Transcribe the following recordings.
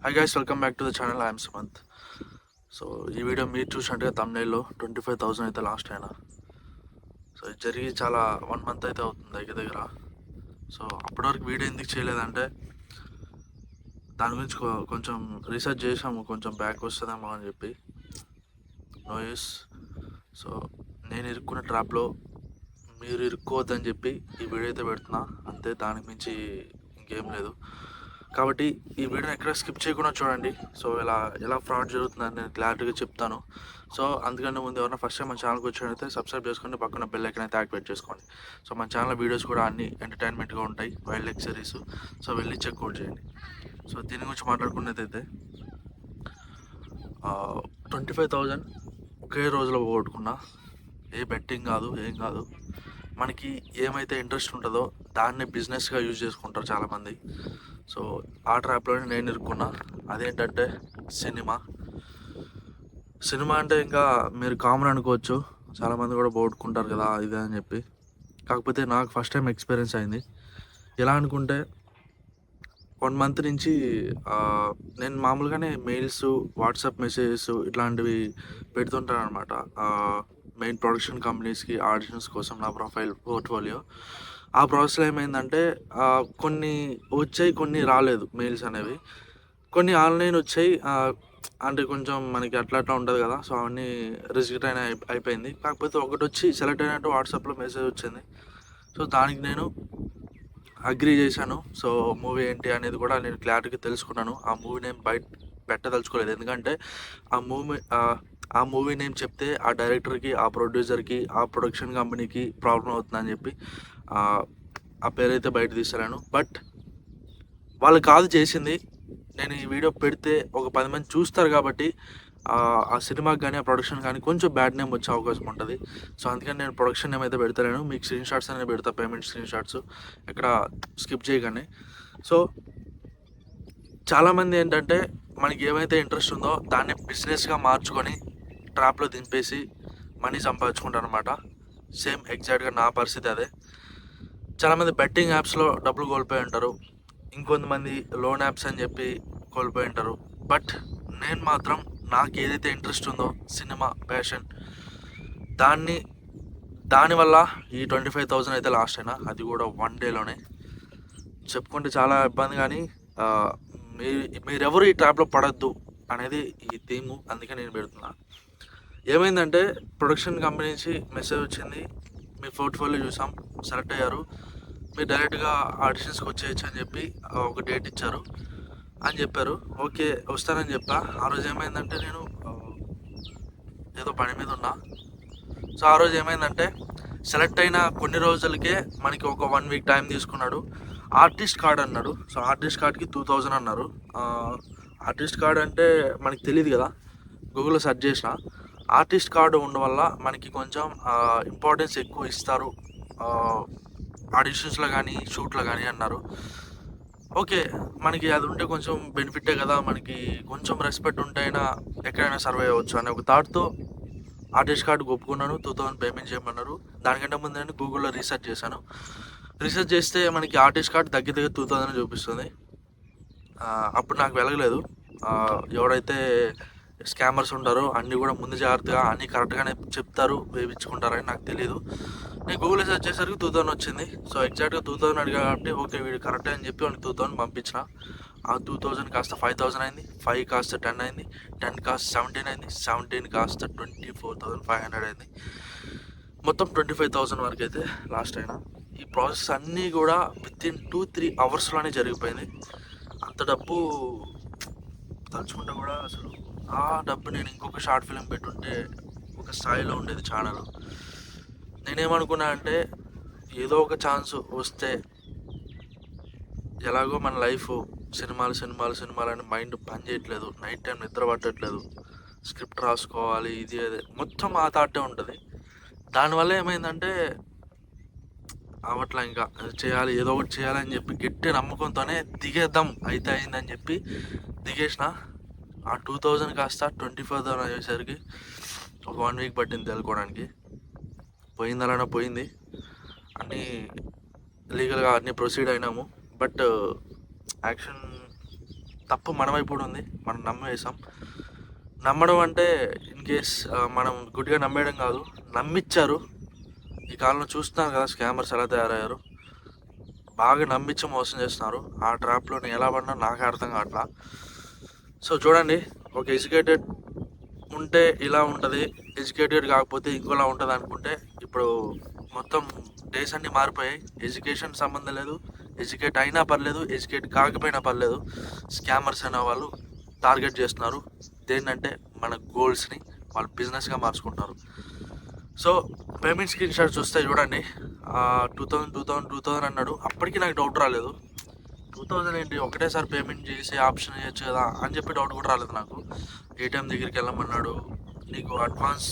Hi guys, welcome back to the channel. I am Sumanth. So ఈ video మీరు చూసినట్టుగా తమ్నైల్లో 25,000 అయితే లాస్ట్ అయినా. సో ఇది జరిగి చాలా 1 మంత్ అయితే అవుతుంది దగ్గర. సో అప్పటి వరకు వీడియో ఎందుకు చేయలేదంటే దాని గురించి కొంచెం రీసెర్చ్ చేసాము, కొంచెం బ్యాక్ వస్తుందేమో అని చెప్పి. No use. సో నేను ఇరుక్కున్న ట్రాప్లో మీరు ఇరుక్కోవద్దని చెప్పి ఈ వీడియో అయితే పెడుతున్నా, అంతే. దానికి మించి ఇంకేం లేదు. కాబట్టి ఈ వీడియోని ఎక్కడ స్కిప్ చేయకుండా చూడండి. సో ఎలా ఫ్రాడ్ జరుగుతుందని నేను క్లారిటీగా చెప్తాను. సో అందుకని ముందు ఎవరైనా ఫస్ట్ టైం మన ఛానల్కి వచ్చినట్టయితే సబ్స్క్రైబ్ చేసుకొని పక్కన బెల్ ఐకాన్ అయితే యాక్టివేట్ చేసుకోండి. సో మన ఛానల్ వీడియోస్ కూడా అన్ని ఎంటర్టైన్మెంట్గా ఉంటాయి, వైల్డ్ లైఫ్ సిరీస్. సో వెళ్ళి చెక్అవుట్ చేయండి. సో దీని గురించి మాట్లాడుకున్నదైతే 25,000 ఒకే రోజులో పోగొట్టుకున్నా. ఏ బెట్టింగ్ కాదు, ఏం కాదు. మనకి ఏమైతే ఇంట్రెస్ట్ ఉంటుందో దాన్ని బిజినెస్గా యూజ్ చేసుకుంటారు చాలామంది. సో ఆ ట్రాప్లోనే నేను ఇరుక్కున్నా. అదేంటంటే సినిమా అంటే ఇంకా మీరు కామన్ అనుకోవచ్చు, చాలామంది కూడా పోగొట్టుకుంటారు కదా ఇదే అని చెప్పి. కాకపోతే నాకు ఫస్ట్ టైం ఎక్స్పీరియన్స్ అయింది. ఎలా అనుకుంటే 1 మంత్ నుంచి నేను మామూలుగానే మెయిల్స్, వాట్సాప్ మెసేజెస్ ఇట్లాంటివి పెడుతుంటాను అనమాట. మెయిన్ ప్రొడక్షన్ కంపెనీస్కి ఆడిషన్స్ కోసం నా ప్రొఫైల్ పోర్ట్ఫోలియో. ఆ ప్రాసెస్లో ఏమైందంటే కొన్ని వచ్చాయి, కొన్ని రాలేదు మెయిల్స్ అనేవి. కొన్ని ఆన్లైన్ వచ్చాయి, అంటే కొంచెం మనకి అట్లా ఉంటుంది కదా. సో అవన్నీ రిజెక్ట్ అయిపోయింది. కాకపోతే ఒకటి వచ్చి సెలెక్ట్ అయినట్టు వాట్సాప్లో మెసేజ్ వచ్చింది. సో దానికి నేను అగ్రీ చేశాను. సో మూవీ ఏంటి అనేది కూడా నేను క్లారిటీగా తెలుసుకున్నాను. ఆ మూవీ నేమ్ బయట పెట్టదలుచుకోలేదు, ఎందుకంటే ఆ మూవీ నేమ్ చెప్తే ఆ డైరెక్టర్కి, ఆ ప్రొడ్యూసర్కి, ఆ ప్రొడక్షన్ కంపెనీకి ప్రాబ్లం అవుతుందని చెప్పి ఆ పేరైతే బయట తీసాను. బట్ వాళ్ళు కాదు చేసింది. నేను ఈ వీడియో పెడితే ఒక 10 మంది చూస్తారు కాబట్టి ఆ సినిమాకి కానీ, ఆ ప్రొడక్షన్ కానీ కొంచెం బ్యాడ్ నేమ్ వచ్చే అవకాశం ఉంటుంది. సో అందుకని నేను ప్రొడక్షన్ నేమ్ అయితే పెడతాను. మీకు స్క్రీన్ షాట్స్ అనేది పెడతా, పేమెంట్ స్క్రీన్ షాట్స్ ఎక్కడ స్కిప్ చేయగానే. సో చాలామంది ఏంటంటే మనకి ఏమైతే ఇంట్రెస్ట్ ఉందో దాన్ని బిజినెస్గా మార్చుకొని ట్రాప్లో దింపేసి మనీ సంపాదించుకుంటారు అనమాట. సేమ్ ఎగ్జాక్ట్గా నా పరిస్థితి అదే. చాలామంది బెట్టింగ్ యాప్స్లో డబ్బులు కోల్పోయి ఉంటారు, ఇంకొంతమంది లోన్ యాప్స్ అని చెప్పి కోల్పోయి ఉంటారు. బట్ నేను మాత్రం నాకు ఏదైతే ఇంట్రెస్ట్ ఉందో, సినిమా ప్యాషన్, దానివల్ల ఈ 25,000 అయితే లాస్ట్ అయినా, అది కూడా 1 డేలోనే. చెప్పుకుంటే చాలా ఇబ్బంది, కానీ మీరెవరు ఈ ట్రాప్లో పడద్దు అనేది ఈ థీము. అందుకే నేను పెడుతున్నా. ఏమైందంటే ప్రొడక్షన్ కంపెనీ నుంచి మెసేజ్ వచ్చింది, మీ పోర్ట్ఫోలియో చూసాం, సెలెక్ట్ అయ్యారు, మీరు డైరెక్ట్గా ఆడిషన్స్కి వచ్చేయచ్చు అని చెప్పి ఒక డేట్ ఇచ్చారు అని చెప్పారు. ఓకే వస్తానని చెప్పా. ఆ రోజు ఏమైందంటే నేను ఏదో పని మీద ఉన్నా. సో ఆ రోజు ఏమైందంటే సెలెక్ట్ అయిన కొన్ని రోజులకే మనకి ఒక 1 వీక్ టైం తీసుకున్నాడు. ఆర్టిస్ట్ కార్డ్ అన్నాడు. సో ఆర్టిస్ట్ కార్డ్కి 2,000 అన్నారు. ఆర్టిస్ట్ కార్డ్ అంటే మనకి తెలియదు కదా, గూగుల్లో సెర్చ్ చేసిన. ఆర్టిస్ట్ కార్డు ఉండడం వల్ల మనకి కొంచెం ఇంపార్టెన్స్ ఎక్కువ ఇస్తారు ఆడిషన్స్లో కానీ, షూట్లో కానీ అన్నారు. ఓకే, మనకి అది ఉంటే కొంచెం బెనిఫిటే కదా, మనకి కొంచెం రెస్పెక్ట్ ఉంటేనా ఎక్కడైనా సర్వే అవ్వచ్చు అనే ఒక థాట్తో ఆర్టిస్ట్ కార్డు ఒప్పుకున్నాను. 2,000 పేమెంట్ చేయమన్నారు. దానికంటే ముందు నేను గూగుల్లో రీసెర్చ్ చేశాను. రీసెర్చ్ చేస్తే మనకి ఆర్టిస్ట్ కార్డు దగ్గర 2,000 చూపిస్తుంది. అప్పుడు నాకు వెలగలేదు. ఎవడైతే స్కామర్స్ ఉంటారో అన్నీ కూడా ముందు జాగ్రత్తగా అన్నీ కరెక్ట్గానే చెప్తారు, వేయించుకుంటారని నాకు తెలియదు. నేను గూగుల్లో సెర్చ్ చేసరికి 2,000 వచ్చింది. సో ఎగ్జాక్ట్గా 2,000 అడిగా కాబట్టి ఓకే వీడు కరెక్టే అని చెప్పి వాడికి 2,000 పంపించిన. ఆ 2,000 కాస్త 5,000 అయింది, 5 కాస్త 10 అయింది, 10 కాస్త 17 అయింది, 17 కాస్త 24,500 అయింది. మొత్తం 25,000 వరకు అయితే లాస్ట్ అయినా. ఈ ప్రాసెస్ అన్నీ కూడా వితిన్ 2-3 అవర్స్లోనే జరిగిపోయింది. అంత డబ్బు తలుచుకుంటే కూడా అసలు ఆ డబ్బు నేను ఇంకొక షార్ట్ ఫిలిం పెట్టుంటే ఒక స్థాయిలో ఉండేది ఛానల్. నేనేమనుకున్నా అంటే ఏదో ఒక ఛాన్స్ వస్తే, ఎలాగో మన లైఫ్ సినిమాలు అని మైండ్ పని చేయట్లేదు, నైట్ టైం నిద్ర పట్టట్లేదు, స్క్రిప్ట్ రాసుకోవాలి, ఇది అదే మొత్తం ఆ థాటే ఉంటుంది. దానివల్ల ఏమైందంటే అవట్లా, ఇంకా చేయాలి, ఏదో ఒకటి చేయాలని చెప్పి గట్టి నమ్మకంతోనే దిగేద్దాం, అయితే అయిందని చెప్పి దిగేసిన. ఆ 2,000 కాస్త 24,000 అయ్యేసరికి ఒక 1 వీక్ పట్టింది తెలుసుకోవడానికి. పోయింది అలానే పోయింది. అన్నీ లీగల్గా అన్నీ ప్రొసీడ్ అయినాము. బట్ యాక్షన్ తప్పు మన వైపు కూడా ఉంది. మనం నమ్మేసాం. నమ్మడం అంటే ఇన్ కేస్ మనం గుడ్డిగా నమ్మేయడం కాదు, నమ్మిచ్చారు. ఈ కాలంలో చూస్తున్నారు కదా స్కామర్స్ ఎలా తయారయ్యారు. బాగా నమ్మించి మోసం చేస్తున్నారు. ఆ ట్రాప్లో నేను ఎలా పడినా నాకే అర్థం కావట్లా. సో చూడండి, ఒక ఎడ్యుకేటెడ్ ఉంటే ఇలా ఉంటుంది, ఎడ్యుకేటెడ్ కాకపోతే ఇంకోలా ఉంటుంది అనుకుంటే ఇప్పుడు మొత్తం డేస్ అన్నీ మారిపోయాయి. ఎడ్యుకేషన్ సంబంధం లేదు, ఎడ్యుకేట్ అయినా పర్లేదు, ఎడ్యుకేట్ కాకపోయినా పర్లేదు, స్కామర్స్ అనే వాళ్ళు టార్గెట్ చేస్తున్నారు. ఏంటంటే మన గోల్స్ని వాళ్ళు బిజినెస్గా మార్చుకుంటారు. సో పేమెంట్ స్క్రీన్ షాట్స్ వస్తాయి చూడండి. 2000 అన్నాడు. అప్పటికి నాకు డౌట్ రాలేదు. 2000 ఏంటి, ఒకటేసారి పేమెంట్ చేసి ఆప్షన్ చేయొచ్చు కదా అని చెప్పి డౌట్ కూడా రాలేదు నాకు. ఏటీఎం దగ్గరికి వెళ్ళమన్నాడు. నీకు అడ్వాన్స్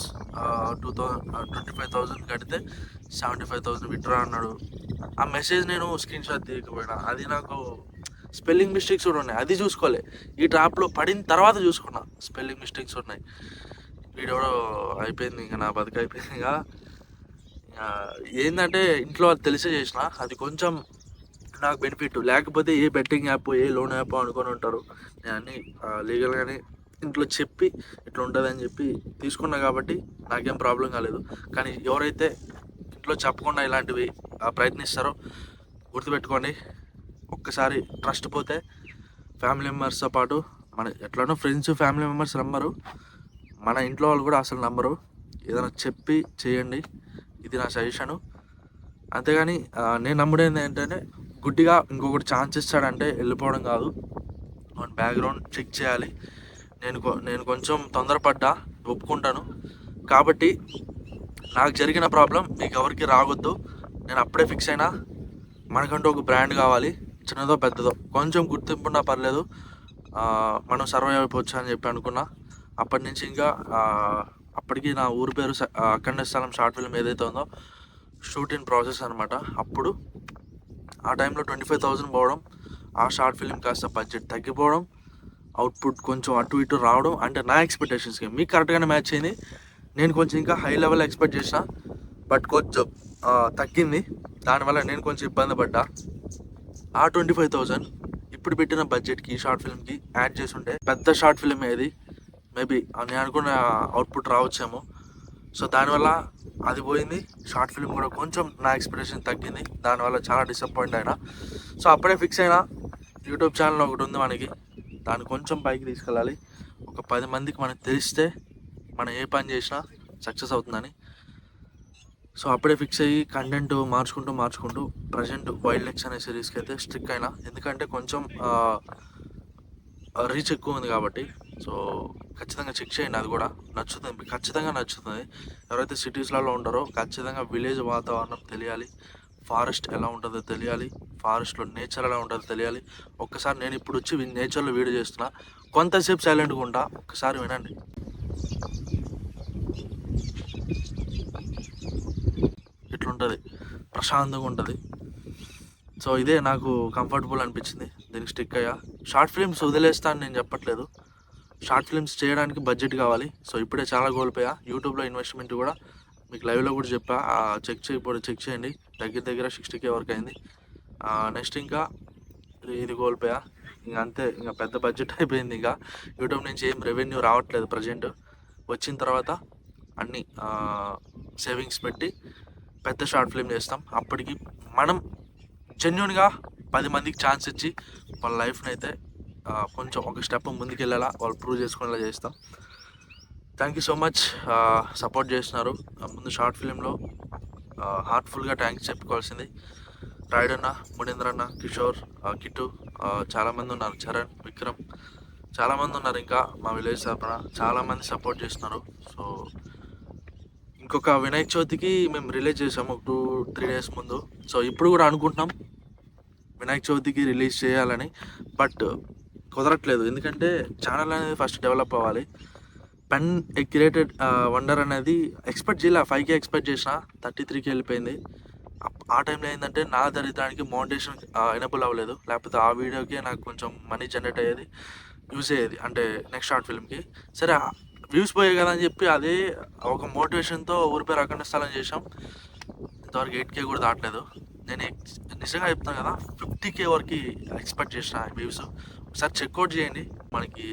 25,000 కడితే 75,000 విత్డ్రా అన్నాడు. ఆ మెసేజ్ నేను స్క్రీన్ షాట్ తీయకపోయినా, అది నాకు స్పెల్లింగ్ మిస్టేక్స్ కూడా ఉన్నాయి, అది చూసుకోలే. ఈ ట్రాప్లో పడిన తర్వాత చూసుకున్నా స్పెల్లింగ్ మిస్టేక్స్ ఉన్నాయి. వీడెవడో అయిపోయింది, ఇంకా నా బతుకు అయిపోయింది. ఇంకా ఏంటంటే ఇంట్లో వాళ్ళు తెలిసే చేసిన, అది కొంచెం నాకు బెనిఫిట్. లేకపోతే ఏ బెట్టింగ్ యాప్, ఏ లోన్ యాప్ అనుకొని ఉంటారు. నేను అన్నీ లీగల్గానే ఇంట్లో చెప్పి ఇట్లా ఉంటుంది అని చెప్పి తీసుకున్నా కాబట్టి నాకేం ప్రాబ్లం కాలేదు. కానీ ఎవరైతే ఇంట్లో చెప్పకుండా ఇలాంటివి ప్రయత్నిస్తారో గుర్తుపెట్టుకోండి, ఒక్కసారి ట్రస్ట్ పోతే ఫ్యామిలీ మెంబర్స్తో పాటు మన ఎట్లనో ఫ్రెండ్స్, ఫ్యామిలీ మెంబర్స్ నమ్మరు, మన ఇంట్లో వాళ్ళు కూడా అసలు నమ్మరు. ఏదైనా చెప్పి చేయండి, ఇది నా సజెషను. అంతేగాని నేను నమ్ముడేది ఏంటంటే, గుడ్డిగా ఇంకొకటి ఛాన్స్ ఇస్తాడంటే వెళ్ళిపోవడం కాదు, మన బ్యాక్గ్రౌండ్ చెక్ చేయాలి. నేను కొంచెం తొందరపడ్డా, ఒప్పుకుంటాను. కాబట్టి నాకు జరిగిన ప్రాబ్లం మీకు ఎవరికి రావద్దు. నేను అప్పుడే ఫిక్స్ అయినా, మనకంటూ ఒక బ్రాండ్ కావాలి, చిన్నదో పెద్దదో, కొంచెం గుర్తింపు ఉన్నా పర్లేదు, మనం సర్వైవ్ అయిపోవచ్చు అని చెప్పి అనుకున్నా. అప్పటి నుంచి ఇంకా అప్పటికి నా ఊరి పేరు అఖండ స్థలం షార్ట్ ఫిల్మ్ ఏదైతే ఉందో షూట్ ఇన్ ప్రాసెస్ అనమాట. అప్పుడు ఆ టైంలో 25,000 పోవడం, ఆ షార్ట్ ఫిల్మ్ కాస్త బడ్జెట్ తగ్గిపోవడం, అవుట్పుట్ కొంచెం అటు ఇటు రావడం, అంటే నా ఎక్స్పెక్టేషన్స్కి మీకు కరెక్ట్గానే మ్యాచ్ అయింది. నేను కొంచెం ఇంకా హై లెవెల్ ఎక్స్పెక్ట్ చేసిన, బట్ కొంచెం తగ్గింది. దానివల్ల నేను కొంచెం ఇబ్బంది పడ్డా. ఆ 25,000 ఇప్పుడు పెట్టిన బడ్జెట్కి ఈ షార్ట్ ఫిల్మ్కి యాడ్ చేసి ఉంటే పెద్ద షార్ట్ ఫిల్మ్ ఏది, మేబీ నేను అనుకున్న అవుట్పుట్ రావచ్చేమో. సో దానివల్ల అది పోయింది. షార్ట్ ఫిల్మ్ కూడా కొంచెం నా ఎక్స్పెక్టేషన్ తగ్గింది, దానివల్ల చాలా డిసప్పాయింట్ అయినా. సో అప్పుడే ఫిక్స్ అయినా, యూట్యూబ్ ఛానల్ ఒకటి ఉంది మనకి, దాన్ని కొంచెం పైకి తీసుకెళ్ళాలి. ఒక 10 మందికి మనకు తెలిస్తే మనం ఏ పని చేసినా సక్సెస్ అవుతుందని. సో అప్పుడే ఫిక్స్ అయ్యి కంటెంట్ మార్చుకుంటూ ప్రజెంట్ వైల్డ్ నెక్స్ అనే సిరీస్కి అయితే స్ట్రిక్ అయినా. ఎందుకంటే కొంచెం రీచ్ ఎక్కువ ఉంది కాబట్టి. సో ఖచ్చితంగా చెక్ చేయండి, అది కూడా నచ్చుతుంది, ఖచ్చితంగా నచ్చుతుంది. ఎవరైతే సిటీస్లలో ఉంటారో ఖచ్చితంగా విలేజ్ వాతావరణం తెలియాలి, ఫారెస్ట్ ఎలా ఉంటుందో తెలియాలి, ఫారెస్ట్లో నేచర్ ఎలా ఉంటుందో తెలియాలి. ఒక్కసారి నేను ఇప్పుడు వచ్చి నేచర్లో వీడియో చేస్తున్నా, కొంతసేపు సైలెంట్గా ఉంటా, ఒక్కసారి వినండి. ఇట్లుంటుంది, ప్రశాంతంగా ఉంటుంది. సో ఇదే నాకు కంఫర్టబుల్ అనిపించింది, దీనికి స్టిక్ అయ్యా. షార్ట్ ఫిల్మ్స్ వదిలేస్తా అని నేను చెప్పట్లేదు, షార్ట్ ఫిల్మ్స్ చేయడానికి బడ్జెట్ కావాలి. సో ఇప్పుడే చాలా కోల్పోయా. యూట్యూబ్లో ఇన్వెస్ట్మెంట్ కూడా మీకు లైవ్లో కూడా చెప్పా, చెక్ చేయండి. దగ్గర 60K వరకు అయింది. నెక్స్ట్ ఇంకా ఇది కోల్పోయా. ఇంకా అంతే, ఇంకా పెద్ద బడ్జెట్ అయిపోయింది. ఇంకా యూట్యూబ్ నుంచి ఏం రెవెన్యూ రావట్లేదు ప్రజెంట్. వచ్చిన తర్వాత అన్నీ సేవింగ్స్ పెట్టి పెద్ద షార్ట్ ఫిల్మ్ చేస్తాం. అప్పటికి మనం జెన్యూన్గా 10 మందికి ఛాన్స్ ఇచ్చి వాళ్ళ లైఫ్ని అయితే కొంచెం ఒక స్టెప్ ముందుకు వెళ్ళేలా, వాళ్ళు ప్రూవ్ చేసుకునేలా చేస్తాం. Thank you so much, support చేస్తున్నారు. ముందు షార్ట్ ఫిలింలో హార్ట్ఫుల్గా థ్యాంక్స్ చెప్పుకోవాల్సింది రాయుడు అన్న, మునీంద్ర అన్న, కిషోర్, కిట్టు, చాలామంది ఉన్నారు, చరణ్, విక్రమ్, చాలామంది ఉన్నారు. ఇంకా మా విలేజ్ తరపున చాలామంది సపోర్ట్ చేస్తున్నారు. సో ఇంకొక వినాయక చవితికి మేము రిలీజ్ చేసాము ఒక 2-3 డేస్ ముందు. సో ఇప్పుడు కూడా అనుకుంటున్నాం వినాయక చవితికి రిలీజ్ చేయాలని, బట్ కుదరట్లేదు. ఎందుకంటే ఛానల్ అనేది ఫస్ట్ డెవలప్ అవ్వాలి. పెన్ క్రియేటెడ్ వండర్ అనేది ఎక్స్పెక్ట్ చేయలే, 5K ఎక్స్పెక్ట్ చేసిన, 33K వెళ్ళిపోయింది. ఆ టైంలో ఏంటంటే నా దరిద్రానికి మౌంటేషన్ ఎనేబుల్ అవ్వలేదు, లేకపోతే ఆ వీడియోకి నాకు కొంచెం మనీ జనరేట్ అయ్యేది, యూజ్ అయ్యేది, అంటే నెక్స్ట్ షార్ట్ ఫిల్మ్కి. సరే వ్యూస్ పోయాయి కదా అని చెప్పి అదే ఒక మోటివేషన్తో ఊరి పేరు అఖండ స్థలం చేసాం. ఇంతవరకు 8K కూడా దాటలేదు. నేను నిజంగా చెప్తాను కదా, 50K వరకు ఎక్స్పెక్ట్ చేసిన వ్యూస్, ఒకసారి చెక్అవుట్ చేయండి. మనకి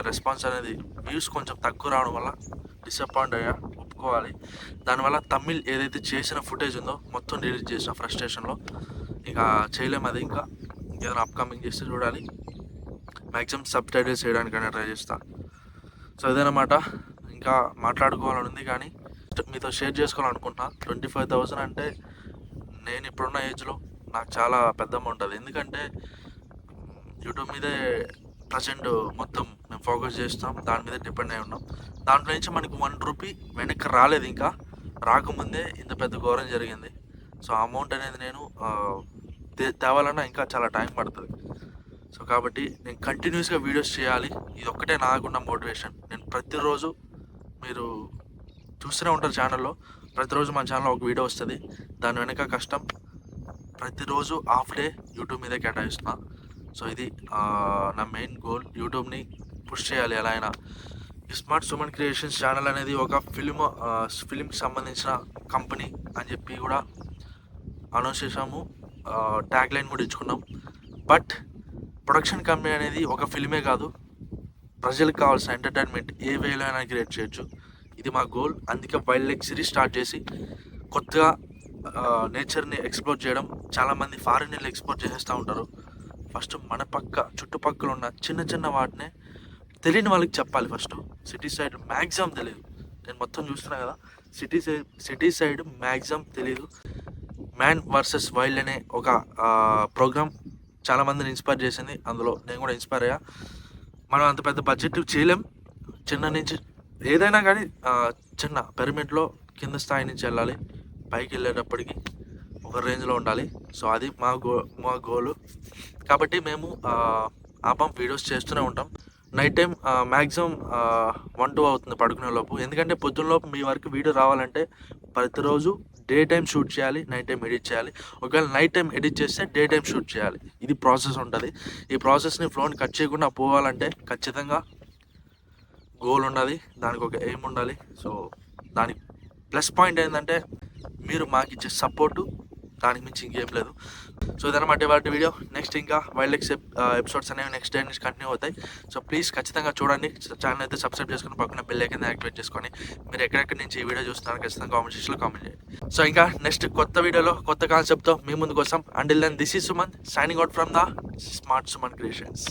రెస్పాన్స్ అనేది వ్యూస్ కొంచెం తక్కువ రావడం వల్ల డిసప్పాయింట్ అయ్యా, ఒప్పుకోవాలి. దానివల్ల తమిళ్ ఏదైతే చేసిన ఫుటేజ్ ఉందో మొత్తం డిలీట్ చేసిన ఫ్రస్ట్రేషన్లో. ఇక చేయలేము అది. ఇంకా ఏదైనా అప్కమింగ్ చేస్తే చూడాలి. మ్యాక్సిమం సబ్ టైటిల్స్ చేయడానికైనా ట్రై చేస్తా. సో ఇదేనమాట. ఇంకా మాట్లాడుకోవాలని ఉంది కానీ మీతో షేర్ చేసుకోవాలనుకుంటున్నా. 25,000 అంటే నేను ఇప్పుడున్న ఏజ్లో నాకు చాలా పెద్ద అమౌంట్ అది. ఎందుకంటే యూట్యూబ్ మీదే ప్రజెంట్ మొత్తం మేము ఫోకస్ చేస్తాం, దాని మీద డిపెండ్ అయి ఉన్నాం. దాంట్లో నుంచి మనకి 1 రూపీ వెనక్కి రాలేదు. ఇంకా రాకముందే ఇంత పెద్ద ఘోరం జరిగింది. సో ఆ అమౌంట్ అనేది నేను తేవాలన్నా ఇంకా చాలా టైం పడుతుంది. సో కాబట్టి నేను కంటిన్యూస్గా వీడియోస్ చేయాలి. ఇది ఒక్కటే నాకున్న మోటివేషన్. నేను ప్రతిరోజు, మీరు చూస్తూనే ఉంటారు ఛానల్లో, ప్రతిరోజు మన ఛానల్లో ఒక వీడియో వస్తుంది. దాని వెనక కష్టం. ప్రతిరోజు హాఫ్ డే యూట్యూబ్ మీదే కేటాయిస్తున్నా. సో ఇది నా మెయిన్ గోల్. యూట్యూబ్ని పుష్ చేయాలి ఎలా అయినా. స్మార్ట్ సుమన్ క్రియేషన్స్ ఛానల్ అనేది ఒక ఫిలింకి సంబంధించిన కంపెనీ అని చెప్పి కూడా అనౌన్స్ చేసాము. ట్యాగ్ లైన్ కూడా ఇచ్చుకున్నాం. బట్ ప్రొడక్షన్ కంపెనీ అనేది ఒక ఫిల్మే కాదు, ప్రజలకు కావాల్సిన ఎంటర్టైన్మెంట్ ఏ వేలో అయినా క్రియేట్ చేయొచ్చు. ఇది మా గోల్. అందుకే వైల్డ్ లైఫ్ సిరీస్ స్టార్ట్ చేసి కొత్తగా నేచర్ని ఎక్స్ప్లోర్ చేయడం. చాలామంది ఫారిన్ వెళ్ళి ఎక్స్ప్లోర్ చేసేస్తూ ఉంటారు. ఫస్ట్ మన చుట్టుపక్కల ఉన్న చిన్న చిన్న వాటినే తెలియని వాళ్ళకి చెప్పాలి. ఫస్ట్ సిటీ సైడ్ మ్యాక్సిమం తెలియదు. నేను మొత్తం చూస్తున్నా కదా, సిటీ సైడ్ మ్యాక్సిమం తెలియదు. మ్యాన్ వర్సెస్ వైల్డ్ అనే ఒక ప్రోగ్రామ్ చాలామందిని ఇన్స్పైర్ చేసింది. అందులో నేను కూడా ఇన్స్పైర్ అయ్యా. మనం అంత పెద్ద బడ్జెట్ చేయలేం. చిన్న నుంచి ఏదైనా కానీ చిన్న పిరమిడ్లో కింద స్థాయి నుంచి వెళ్ళాలి, పైకి వెళ్ళేటప్పటికి ఒక రేంజ్లో ఉండాలి. సో అది మా గోలు. కాబట్టి మేము ఆపం వీడియోస్ చేస్తూనే ఉంటాం. నైట్ టైం మ్యాక్సిమం 1-2 అవుతుంది పడుకునే లోపు. ఎందుకంటే పొద్దున్నలోపు మీ వరకు వీడియో రావాలంటే ప్రతిరోజు డే టైం షూట్ చేయాలి, నైట్ టైం ఎడిట్ చేయాలి. ఒకవేళ నైట్ టైం ఎడిట్ చేస్తే డే టైం షూట్ చేయాలి. ఇది ప్రాసెస్ ఉంటుంది. ఈ ప్రాసెస్ని ఫ్లోని కట్ చేయకుండా పోవాలంటే ఖచ్చితంగా గోల్ ఉండాలి, దానికి ఒక ఎయిమ్ ఉండాలి. సో దానికి ప్లస్ పాయింట్ ఏంటంటే మీరు మాకు ఇచ్చే సపోర్టు, దానికి మించి ఇంకేం లేదు. సో ఇదన్నమాట వాటి వీడియో. నెక్స్ట్ ఇంకా వైల్డ్ లైఫ్ ఎపిసోడ్స్ అనేవి నెక్స్ట్ డే నుంచి కంటిన్యూ అవుతాయి. సో ప్లీజ్ ఖచ్చితంగా చూడండి. ఛానల్ అయితే సబ్స్క్రైబ్ చేసుకుని పక్కన బెల్ ఐకాన్ యాక్టివేట్ చేసుకొని మీరు ఎక్కడెక్కడి నుంచి ఈ వీడియో చూస్తున్నారు ఖచ్చితంగా కామెంట్ సెక్షన్లో కామెంట్ చేయండి. సో ఇంకా నెక్స్ట్ కొత్త వీడియోలో కొత్త కాన్సెప్ట్తో మీ ముందు కోసం. Until then this is Suman signing out from the smart Suman creations.